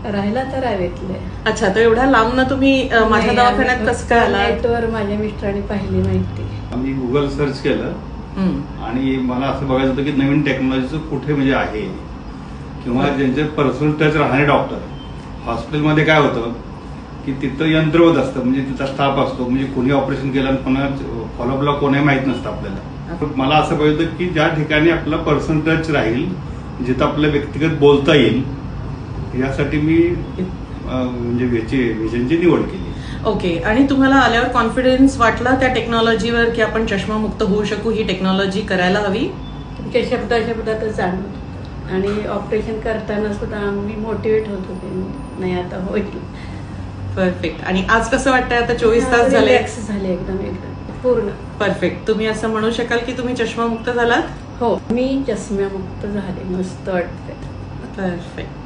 राहिला तर रावेतले. अच्छा, तर एवढ्या लांब ना तुम्ही माझ्या दवाखान्यात कसं काय आला? नेटवर माझ्या मिस्टरांनी पाहिली माहिती. आम्ही गुगल सर्च केलं आणि मला असं बघायचं होतं की नवीन टेक्नॉलॉजीचं कुठे म्हणजे आहे किंवा ज्यांचे पर्सनल टच राहणारे डॉक्टर. हॉस्पिटलमध्ये काय होतं की तिथं यंत्रवत असतं, म्हणजे तिथं स्टाफ असतो, म्हणजे कोणी ऑपरेशन केलं आणि पुन्हा फॉलोअपला कोणाही माहीत नसतं आपल्याला. मला असं पाहिजे होतं की ज्या ठिकाणी आपला पर्सनल टच राहील, जिथं आपल्या व्यक्तिगत बोलता येईल, यासाठी मी म्हणजे विजनची निवड केली. ओके. आणि तुम्हाला आल्यावर कॉन्फिडन्स वाटला त्या टेक्नॉलॉजीवर की आपण चष्मामुक्त होऊ शकू, ही टेक्नॉलॉजी करायला हवी? तुमच्या शब्दातच जाणवत होतं. आणि ऑपरेशन करताना सुद्धा आम्ही मोटिवेट होत होते, नाही आता होईल. परफेक्ट. आणि आज कसं वाटतंय? आता 24 तास झाले. झाले एकदम पूर्ण. परफेक्ट. तुम्ही असं म्हणू शकाल की तुम्ही चष्मामुक्त झालात? हो, मी चष्म्यामुक्त झाले. मस्त वाटतंय. परफेक्ट.